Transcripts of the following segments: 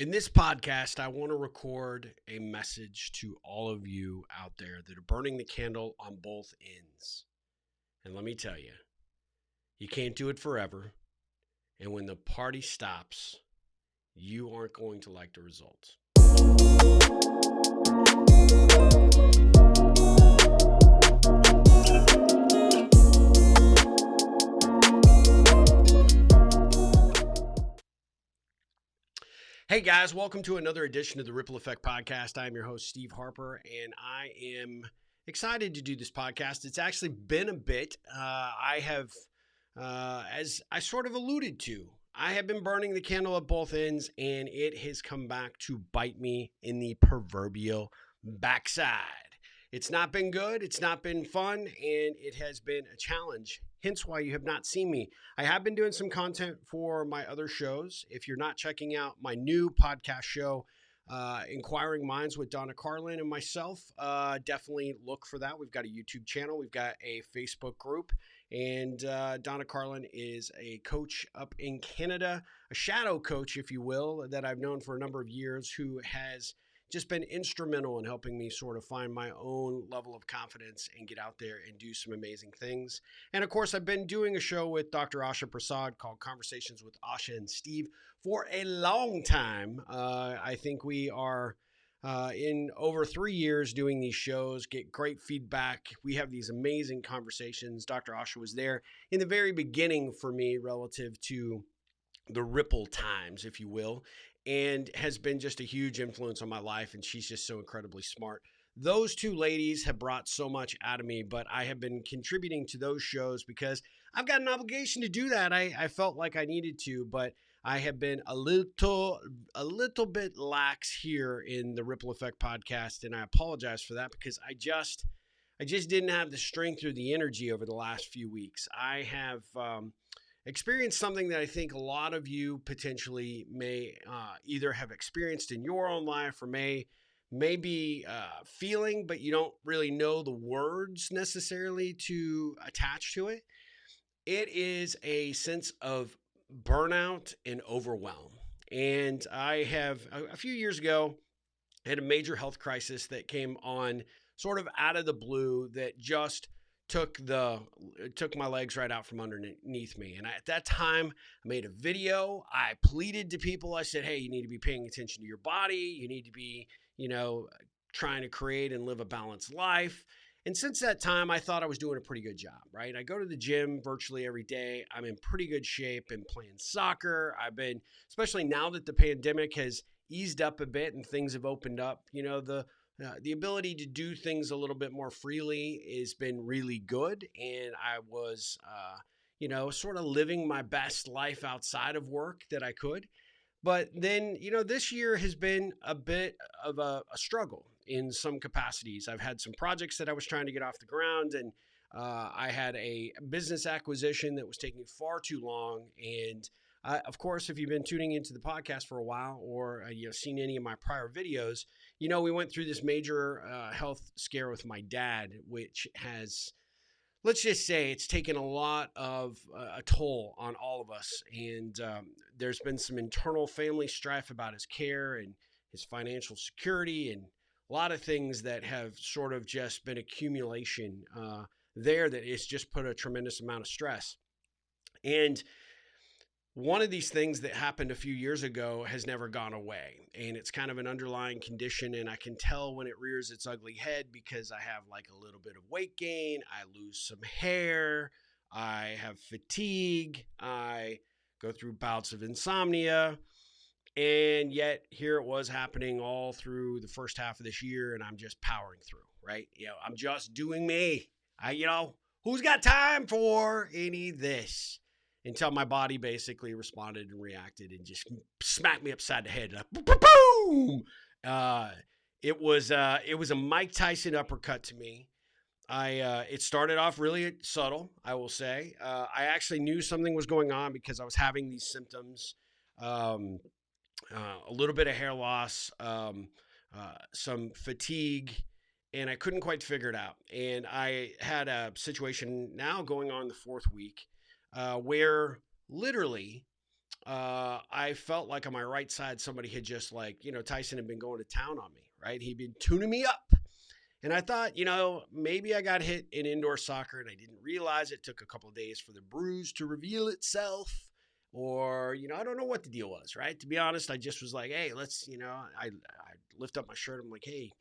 In this podcast, I want to record a message to all of you out there that are burning the candle on both ends. And let me tell you, you can't do it forever. And when the party stops, you aren't going to like the results. Hey guys, welcome to another edition of the Ripple Effect Podcast. I'm your host, Steve Harper, and I am excited to do this podcast. It's actually been a bit. As I sort of alluded to, I have been burning the candle at both ends, and it has come back to bite me in the proverbial backside. It's not been good. It's not been fun, and it has been a challenge. Hence why you have not seen me. I have been doing some content for my other shows. If you're not checking out my new podcast show, Inquiring Minds with Donna Carlin and myself, definitely look for that. We've got a YouTube channel. We've got a Facebook group. And Donna Carlin is a coach up in Canada, a shadow coach, if you will, that I've known for a number of years, who has just been instrumental in helping me sort of find my own level of confidence and get out there and do some amazing things. And of course, I've been doing a show with Dr. Asha Prasad called Conversations with Asha and Steve for a long time. I think we are in over 3 years doing these shows, get great feedback. We have these amazing conversations. Dr. Asha was there in the very beginning for me relative to the Ripple times, if you will, and has been just a huge influence on my life. And she's just so incredibly smart. Those two ladies have brought so much out of me, but I have been contributing to those shows because I've got an obligation to do that. I felt like I needed to, but I have been a little bit lax here in the Ripple Effect podcast. And I apologize for that because I just didn't have the strength or the energy over the last few weeks. I have, experienced something that I think a lot of you potentially may either have experienced in your own life or may be feeling, but you don't really know the words necessarily to attach to it. It is a sense of burnout and overwhelm. And I have, a few years ago, had a major health crisis that came on sort of out of the blue that just took my legs right out from underneath me. And at that time, I made a video. I pleaded to people. I said, hey, you need to be paying attention to your body. You need to be, trying to create and live a balanced life. And since that time, I thought I was doing a pretty good job, right? I go to the gym virtually every day. I'm in pretty good shape and playing soccer. I've been, especially now that the pandemic has eased up a bit and things have opened up, the ability to do things a little bit more freely has been really good. And I was, sort of living my best life outside of work that I could. But then, this year has been a bit of a struggle in some capacities. I've had some projects that I was trying to get off the ground, and I had a business acquisition that was taking far too long. And of course, if you've been tuning into the podcast for a while or seen any of my prior videos, we went through this major health scare with my dad, which has, let's just say, it's taken a lot of a toll on all of us. And there's been some internal family strife about his care and his financial security and a lot of things that have sort of just been accumulation there that has just put a tremendous amount of stress. And one of these things that happened a few years ago has never gone away, and it's kind of an underlying condition, and I can tell when it rears its ugly head because I have like a little bit of weight gain, I lose some hair, I have fatigue, I go through bouts of insomnia, and yet here it was happening all through the first half of this year, and I'm just powering through, right? I'm just doing me. Who's got time for any of this? Until my body basically responded and reacted and just smacked me upside the head. Boom! It was a Mike Tyson uppercut to me. It started off really subtle, I will say. I actually knew something was going on because I was having these symptoms, a little bit of hair loss, some fatigue, and I couldn't quite figure it out. And I had a situation now going on the 4th week where literally I I felt like on my right side, somebody had just like, Tyson had been going to town on me, right? He'd been tuning me up. And I thought, maybe I got hit in indoor soccer and I didn't realize it took a couple of days for the bruise to reveal itself. Or, I don't know what the deal was, right? To be honest, I just was like, hey, let's, I lift up my shirt. I'm like, hey,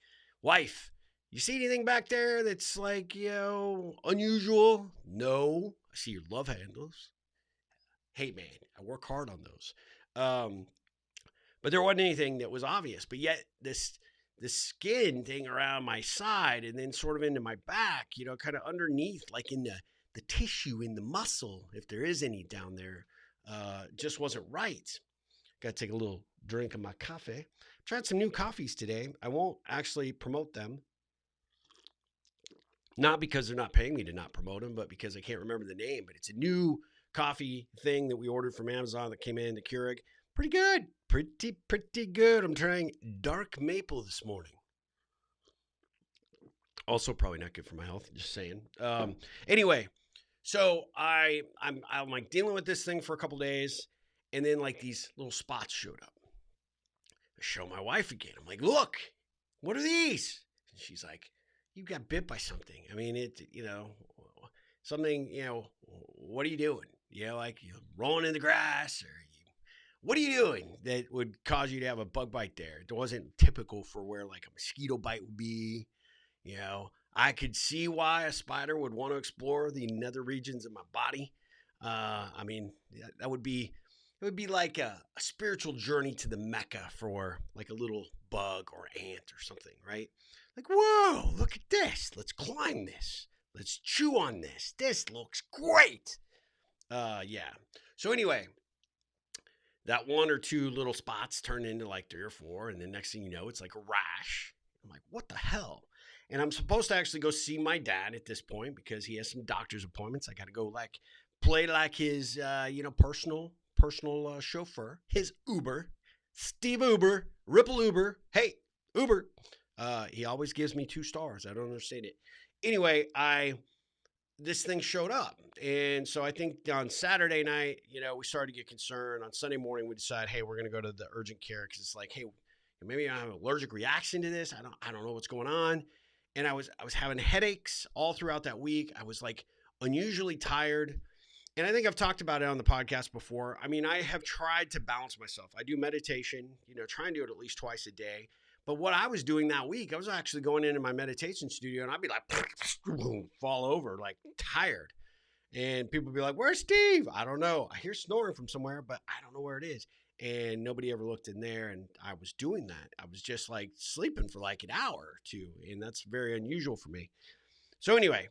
wife, you see anything back there that's like, unusual? No. I see your love handles. Hey, man, I work hard on those. But there wasn't anything that was obvious. But yet this skin thing around my side and then sort of into my back, kind of underneath, like in the tissue, in the muscle, if there is any down there, just wasn't right. Got to take a little drink of my coffee. Tried some new coffees today. I won't actually promote them. Not because they're not paying me to not promote them, but because I can't remember the name. But it's a new coffee thing that we ordered from Amazon that came in to Keurig. Pretty good. Pretty good. I'm trying dark maple this morning. Also probably not good for my health. Just saying. Anyway, so I'm like dealing with this thing for a couple days, and then like these little spots showed up. I show my wife again. I'm like, look, what are these? And she's like, you got bit by something. I mean, something, what are you doing? Like you're rolling in the grass, or what are you doing that would cause you to have a bug bite there? It wasn't typical for where like a mosquito bite would be. I could see why a spider would want to explore the nether regions of my body. I mean, it would be like a spiritual journey to the Mecca for like a little bug or ant or something, right? Like, whoa, look at this. Let's climb this. Let's chew on this. This looks great. Yeah. So anyway, that one or two little spots turned into like 3 or 4. And then next thing you know, it's like a rash. I'm like, what the hell? And I'm supposed to actually go see my dad at this point because he has some doctor's appointments. I got to go like play like his, personal chauffeur, his Uber, Steve Uber, Ripple Uber. Hey, Uber. He always gives me 2 stars. I don't understand it. Anyway, this thing showed up. And so I think on Saturday night, we started to get concerned. On Sunday morning, we decided, hey, we're going to go to the urgent care because it's like, hey, maybe I have an allergic reaction to this. I don't know what's going on. And I was having headaches all throughout that week. I was like unusually tired. And I think I've talked about it on the podcast before. I mean, I have tried to balance myself. I do meditation, try and do it at least twice a day. But what I was doing that week, I was actually going into my meditation studio and I'd be like, fall over, like tired. And people would be like, where's Steve? I don't know. I hear snoring from somewhere, but I don't know where it is. And nobody ever looked in there. And I was doing that. I was just like sleeping for like an hour or 2. And that's very unusual for me. So anyway,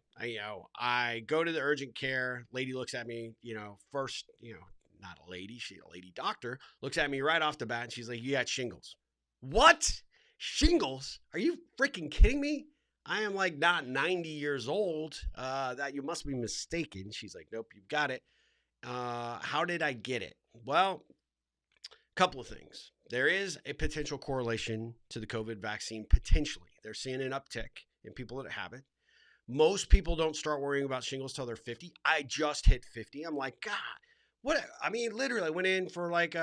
I go to the urgent care. Lady looks at me, first, not a lady, she's a lady doctor, looks at me right off the bat. And she's like, you got shingles. What? Shingles? Are you freaking kidding me? I am like not 90 years old. That you must be mistaken. She's like, nope, you've got it. How did I get it? Well, a couple of things. There is a potential correlation to the COVID vaccine, potentially. They're seeing an uptick in people that have it. Most people don't start worrying about shingles till they're 50. I just hit 50. I'm like, God, what? I mean, literally, I went in for like,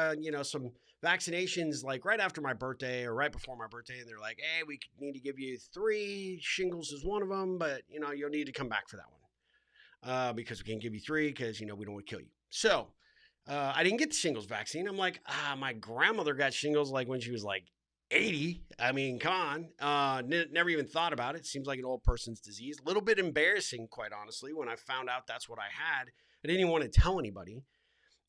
some vaccinations like right after my birthday or right before my birthday. And they're like, hey, we need to give you 3. Shingles is one of them, but, you'll need to come back for that one because we can't give you 3 because, we don't want to kill you. So I didn't get the shingles vaccine. I'm like, my grandmother got shingles like when she was like 80. I mean, come on. Never even thought about it. Seems like an old person's disease. A little bit embarrassing, quite honestly, when I found out that's what I had. I didn't even want to tell anybody.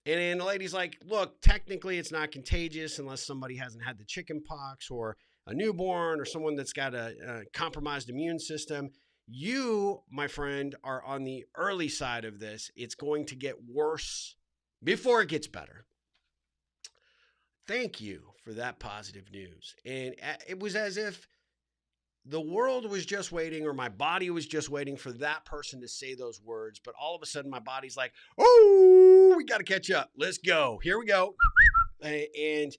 And then the lady's like, look, technically it's not contagious unless somebody hasn't had the chicken pox or a newborn or someone that's got a compromised immune system. You, my friend, are on the early side of this. It's going to get worse before it gets better. Thank you for that positive news. And it was as if the world was just waiting, or my body was just waiting for that person to say those words. But all of a sudden, my body's like, oh, we got to catch up. Let's go. Here we go. And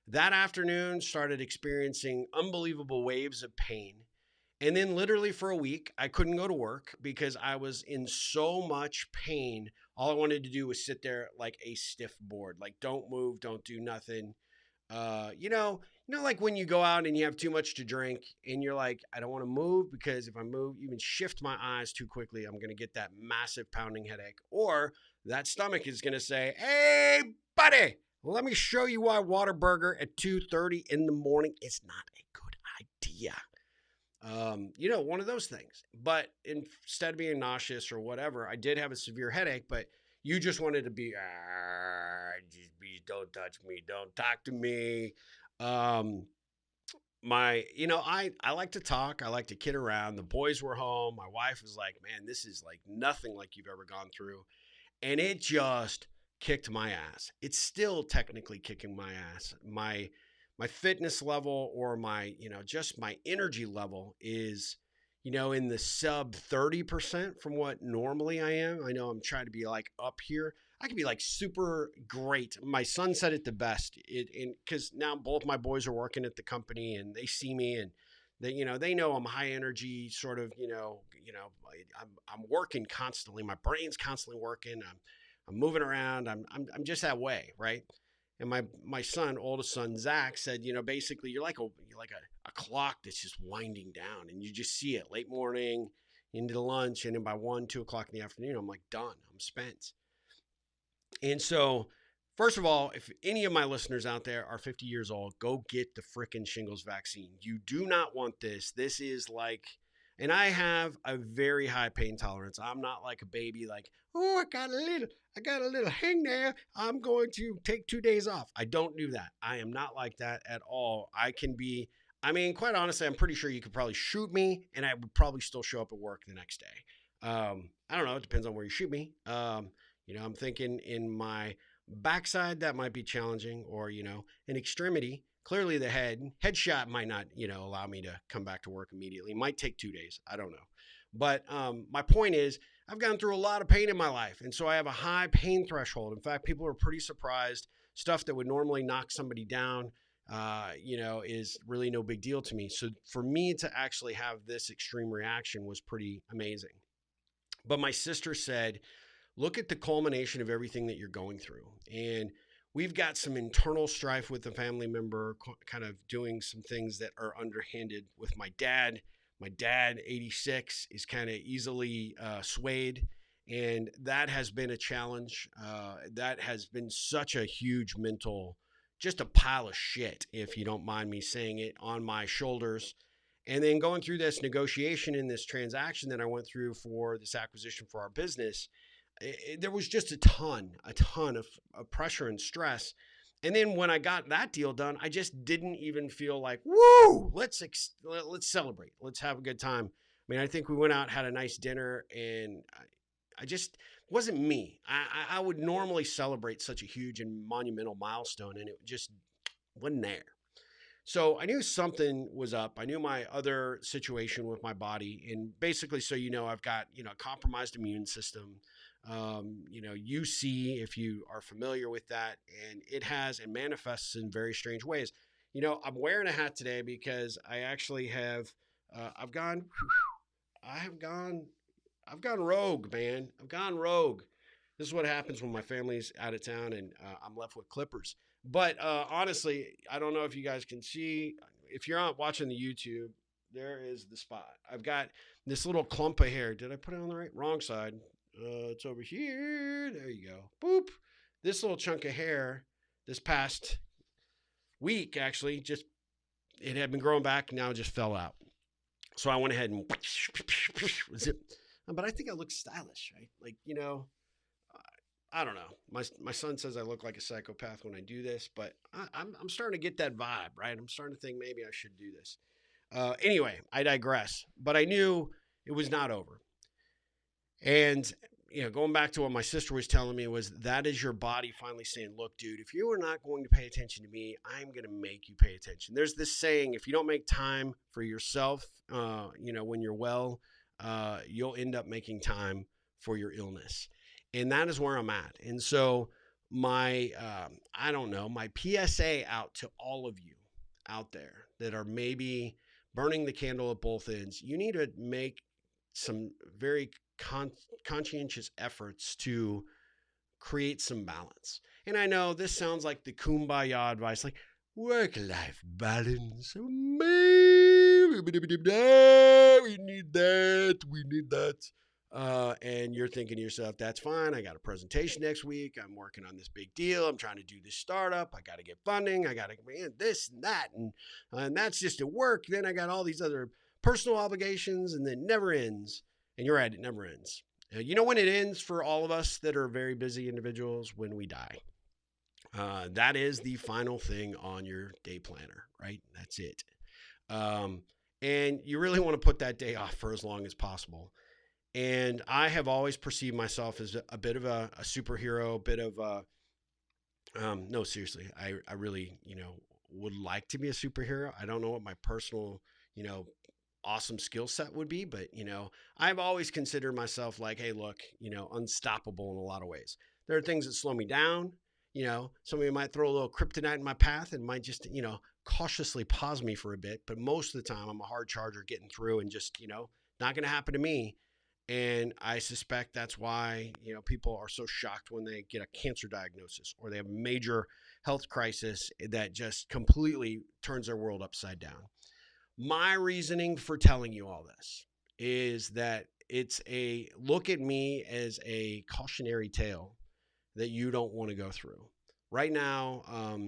that afternoon started experiencing unbelievable waves of pain. And then literally for a week, I couldn't go to work because I was in so much pain All I wanted to do was sit there like a stiff board, like don't move, don't do nothing. Like when you go out and you have too much to drink and you're like, I don't want to move because if I move, even shift my eyes too quickly, I'm going to get that massive pounding headache. Or that stomach is going to say, hey, buddy, let me show you why Whataburger at 2:30 in the morning is not a good idea. One of those things. But instead of being nauseous or whatever, I did have a severe headache, but you just wanted to be, don't touch me, don't talk to me. I like to talk. I like to kid around. The boys were home. My wife was like, man, this is like nothing like you've ever gone through. And it just kicked my ass. It's still technically kicking my ass. My fitness level or just my energy level is, in the sub 30% from what normally I am. I know I'm trying to be like up here. I could be like super great. My son said it the best. Because now both my boys are working at the company and they see me and they know I'm high energy sort of, I'm working constantly. My brain's constantly working. I'm moving around. I'm just that way. Right. And my son, oldest son, Zach said, basically you're like a clock that's just winding down and you just see it late morning into lunch. And then by 1-2 o'clock in the afternoon, I'm like done. I'm spent. And so, first of all, if any of my listeners out there are 50 years old, go get the frickin' shingles vaccine. You do not want this. This is like, and I have a very high pain tolerance. I'm not like a baby, like, oh, I got a little hang there. I'm going to take 2 days off. I don't do that. I am not like that at all. Quite honestly, I'm pretty sure you could probably shoot me and I would probably still show up at work the next day. I don't know. It depends on where you shoot me. I'm thinking in my backside, that might be challenging, or, an extremity. Clearly the headshot might not, allow me to come back to work immediately. It might take 2 days. I don't know. But my point is, I've gone through a lot of pain in my life. And so I have a high pain threshold. In fact, people are pretty surprised. Stuff that would normally knock somebody down, is really no big deal to me. So for me to actually have this extreme reaction was pretty amazing. But my sister said, look at the culmination of everything that you're going through. And we've got some internal strife with a family member, kind of doing some things that are underhanded with my dad. My dad, 86, is kind of easily swayed. And that has been a challenge. That has been such a huge mental, just a pile of shit, if you don't mind me saying it, on my shoulders. And then going through this negotiation and this transaction that I went through for this acquisition for our business, there was just a ton of pressure and stress. And then when I got that deal done, I just didn't even feel like, woo, let's celebrate. Let's have a good time. I think we went out, had a nice dinner, and I just wasn't me. I would normally celebrate such a huge and monumental milestone, and it just wasn't there. So I knew something was up. I knew my other situation with my body. And basically, so I've got, a compromised immune system. UC, if you are familiar with that, and it manifests in very strange ways. I'm wearing a hat today because I actually have, I've gone rogue, man. I've gone rogue. This is what happens when my family's out of town and I'm left with clippers. But honestly, I don't know if you guys can see. If you're not watching the YouTube, there is the spot. I've got this little clump of hair. Did I put it on the wrong side? It's over here. There you go. Boop. This little chunk of hair this past week, actually, it had been growing back. Now it just fell out. So I went ahead and zip. But I think I look stylish, right? Like, I don't know. My son says I look like a psychopath when I do this, but I'm starting to get that vibe, right? I'm starting to think maybe I should do this. Anyway, I digress. But I knew it was not over. And, going back to what my sister was telling me was that is your body finally saying, look, dude, if you are not going to pay attention to me, I'm going to make you pay attention. There's this saying, if you don't make time for yourself, when you're well, you'll end up making time for your illness. And that is where I'm at. And so my PSA out to all of you out there that are maybe burning the candle at both ends, you need to make some very conscientious efforts to create some balance. And I know this sounds like the kumbaya advice, like work-life balance. We need that. We need that. And you're thinking to yourself, that's fine. I got a presentation next week. I'm working on this big deal. I'm trying to do this startup. I got to get funding. I got to this and that. And that's just at work. Then I got all these other personal obligations, and then never ends. And you're right, it never ends. You know when it ends for all of us that are very busy individuals? When we die. That is the final thing on your day planner, right? That's it. And you really want to put that day off for as long as possible. And I have always perceived myself as a bit of a superhero, a bit of no, seriously, I really, would like to be a superhero. I don't know what my personal, awesome skill set would be, but, I've always considered myself like, hey, look, unstoppable in a lot of ways. There are things that slow me down. Somebody might throw a little kryptonite in my path and might just, cautiously pause me for a bit. But most of the time I'm a hard charger getting through and just, not going to happen to me. And I suspect that's why, people are so shocked when they get a cancer diagnosis or they have a major health crisis that just completely turns their world upside down. My reasoning for telling you all this is that it's a look at me as a cautionary tale that you don't want to go through. Right now,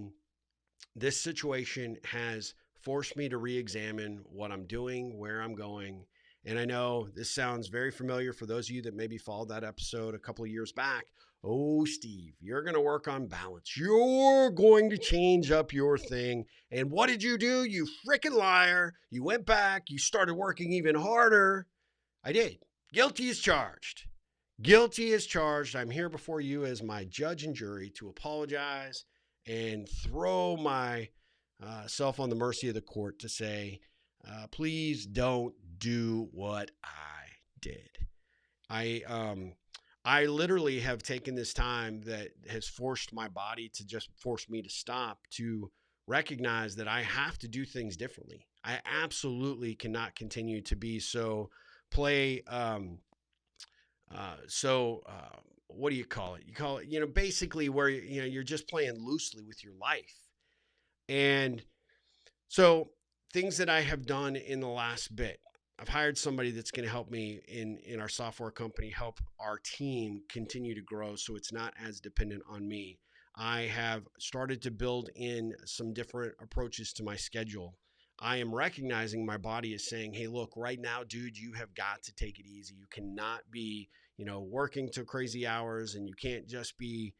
this situation has forced me to re-examine what I'm doing, where I'm going. And I know this sounds very familiar for those of you that maybe followed that episode a couple of years back. Oh, Steve, you're going to work on balance. You're going to change up your thing. And what did you do? You freaking liar. You went back. You started working even harder. I did. Guilty as charged. Guilty as charged. I'm here before you as my judge and jury to apologize and throw myself on the mercy of the court to say, please don't do what I did. I literally have taken this time that has forced my body to just force me to stop, to recognize that I have to do things differently. I absolutely cannot continue to be so what do you call it? You call it, basically where, you're just playing loosely with your life. And so things that I have done in the last bit, I've hired somebody that's going to help me in our software company, help our team continue to grow so it's not as dependent on me. I have started to build in some different approaches to my schedule. I am recognizing my body is saying, hey, look, right now, dude, you have got to take it easy. You cannot be, working to crazy hours, and you can't just be,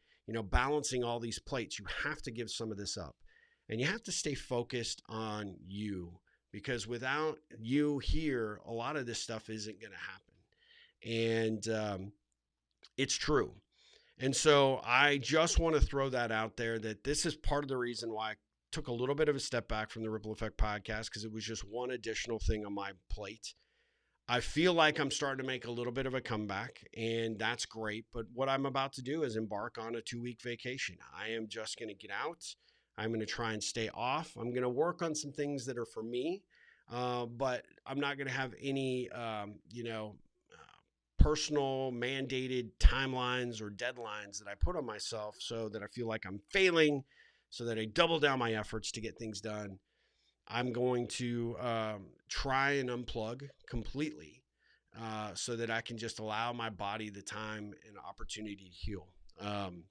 balancing all these plates. You have to give some of this up, and you have to stay focused on you, because without you here, a lot of this stuff isn't going to happen. And it's true. And so I just want to throw that out there, that this is part of the reason why I took a little bit of a step back from the Ripple Effect podcast, because it was just one additional thing on my plate. I feel like I'm starting to make a little bit of a comeback, and that's great. But what I'm about to do is embark on a 2-week vacation. I am just going to get out. I'm going to try and stay off. I'm going to work on some things that are for me, but I'm not going to have any, personal mandated timelines or deadlines that I put on myself so that I feel like I'm failing, so that I double down my efforts to get things done. I'm going to try and unplug completely so that I can just allow my body the time and opportunity to heal. I'm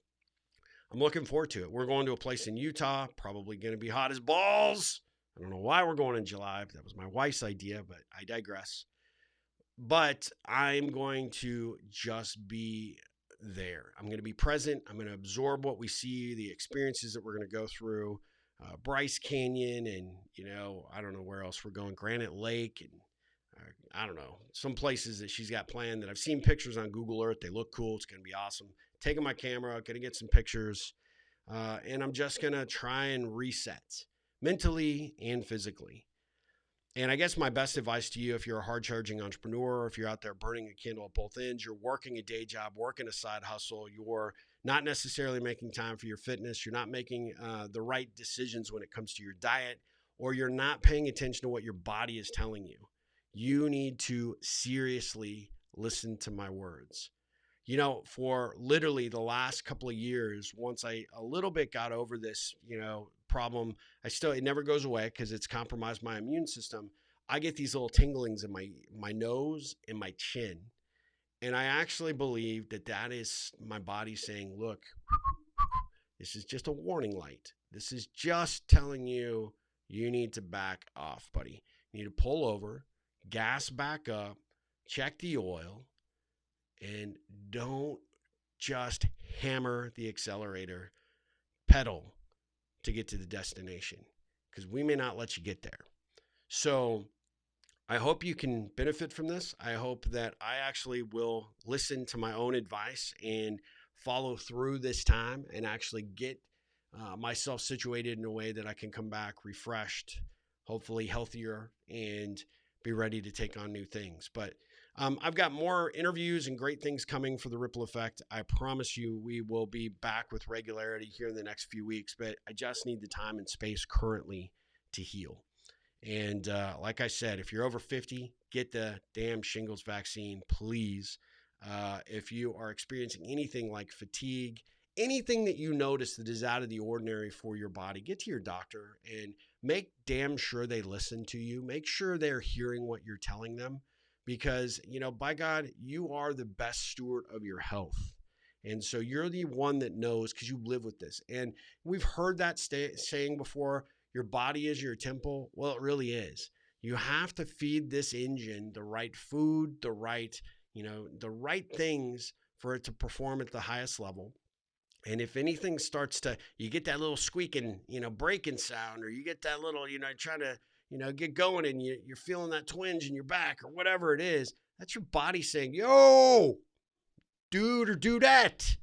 looking forward to it. We're going to a place in Utah, probably going to be hot as balls. I don't know why we're going in July. That was my wife's idea, but I digress. But I'm going to just be there. I'm going to be present. I'm going to absorb what we see, the experiences that we're going to go through. Bryce Canyon, and I don't know where else we're going, Granite Lake, and I don't know, some places that she's got planned that I've seen pictures on Google Earth. They look cool. It's going to be awesome. Taking my camera, going to get some pictures, and I'm just going to try and reset mentally and physically. And I guess my best advice to you, if you're a hard-charging entrepreneur, or if you're out there burning a candle at both ends, you're working a day job, working a side hustle, you're not necessarily making time for your fitness, you're not making the right decisions when it comes to your diet, or you're not paying attention to what your body is telling you, you need to seriously listen to my words. For literally the last couple of years, once I a little bit got over this, problem, it never goes away because it's compromised my immune system. I get these little tinglings in my nose and my chin. And I actually believe that is my body saying, look, this is just a warning light. This is just telling you you need to back off, buddy. You need to pull over, gas back up, check the oil, and don't just hammer the accelerator pedal to get to the destination because we may not let you get there. So I hope you can benefit from this. I hope that I actually will listen to my own advice and follow through this time and actually get myself situated in a way that I can come back refreshed, hopefully healthier, and be ready to take on new things. But I've got more interviews and great things coming for the Ripple Effect. I promise you we will be back with regularity here in the next few weeks, but I just need the time and space currently to heal. And like I said, if you're over 50, get the damn shingles vaccine, please. If you are experiencing anything like fatigue, anything that you notice that is out of the ordinary for your body, get to your doctor and make damn sure they listen to you. Make sure they're hearing what you're telling them because, by God, you are the best steward of your health. And so you're the one that knows because you live with this. And we've heard that saying before, your body is your temple. Well, it really is. You have to feed this engine the right food, the right things for it to perform at the highest level. And if anything starts you get that little squeaking, braking sound, or you get that little, trying to, get going and you're feeling that twinge in your back or whatever it is, that's your body saying, yo, dude or dudette,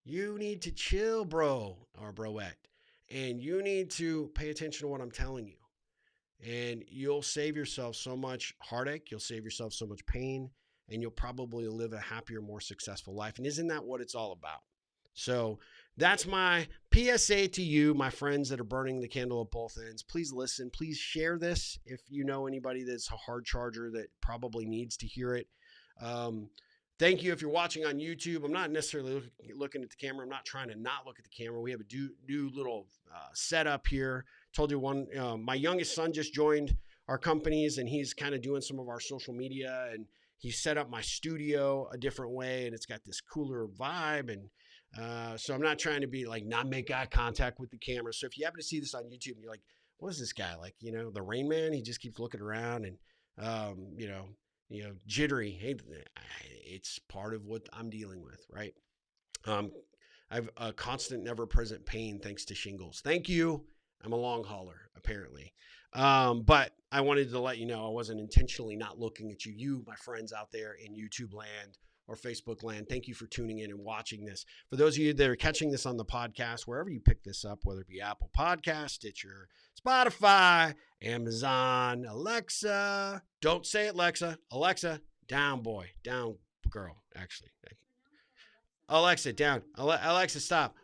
you need to chill, bro or broette. And you need to pay attention to what I'm telling you. And you'll save yourself so much heartache. You'll save yourself so much pain. And you'll probably live a happier, more successful life. And isn't that what it's all about? So that's my PSA to you, my friends that are burning the candle at both ends. Please listen. Please share this if you know anybody that's a hard charger that probably needs to hear it. Thank you if you're watching on YouTube. I'm not necessarily looking at the camera. I'm not trying to not look at the camera. We have a new little setup here. Told you my youngest son just joined our companies, and he's kind of doing some of our social media, and he set up my studio a different way, and it's got this cooler vibe. And so I'm not trying to be like not make eye contact with the camera. So if you happen to see this on YouTube and you're like, what is this guy like? The Rain Man? He just keeps looking around and jittery. Hey, it's part of what I'm dealing with, right? I've a constant, never present pain thanks to shingles. Thank you. I'm a long hauler, apparently. But I wanted to let you know I wasn't intentionally not looking at you, my friends out there in YouTube land or Facebook land. Thank you for tuning in and watching this. For those of you that are catching this on the podcast, wherever you pick this up, whether it be Apple Podcast, Stitcher, Spotify, Amazon, Alexa. Don't say it, Alexa. Alexa, down, boy. Down, girl, actually. Alexa, down. Alexa, stop.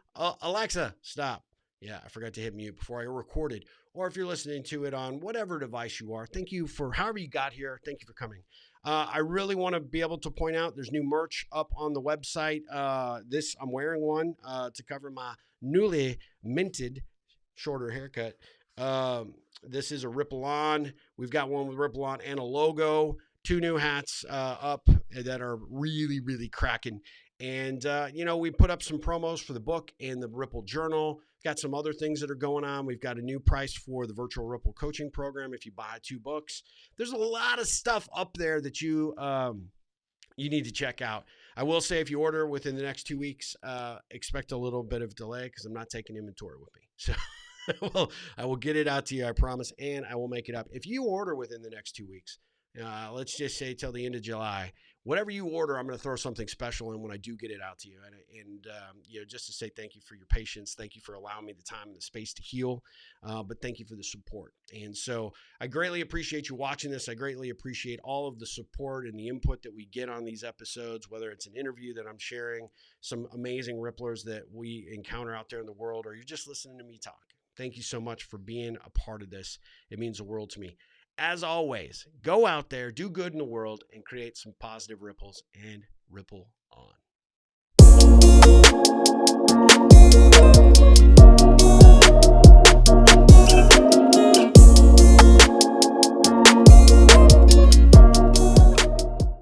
Alexa, stop. Yeah, I forgot to hit mute before I recorded. Or if you're listening to it on whatever device you are, thank you for however you got here. Thank you for coming. I really want to be able to point out there's new merch up on the website. I'm wearing one to cover my newly minted shorter haircut. This is a Ripple On. We've got one with Ripple On and a logo. 2 new hats up that are really, really cracking. And, we put up some promos for the book and the Ripple Journal. Got some other things that are going on. We've got a new price for the virtual Ripple coaching program if you buy 2 books. There's a lot of stuff up there that you need to check out. I will say if you order within the next 2 weeks, expect a little bit of delay because I'm not taking inventory with me. So I will get it out to you, I promise, and I will make it up. If you order within the next 2 weeks, let's just say till the end of July, whatever you order, I'm going to throw something special in when I do get it out to you. And just to say thank you for your patience. Thank you for allowing me the time and the space to heal. But thank you for the support. And so I greatly appreciate you watching this. I greatly appreciate all of the support and the input that we get on these episodes, whether it's an interview that I'm sharing, some amazing Ripplers that we encounter out there in the world, or you're just listening to me talk. Thank you so much for being a part of this. It means the world to me. As always, go out there, do good in the world, and create some positive ripples and ripple on.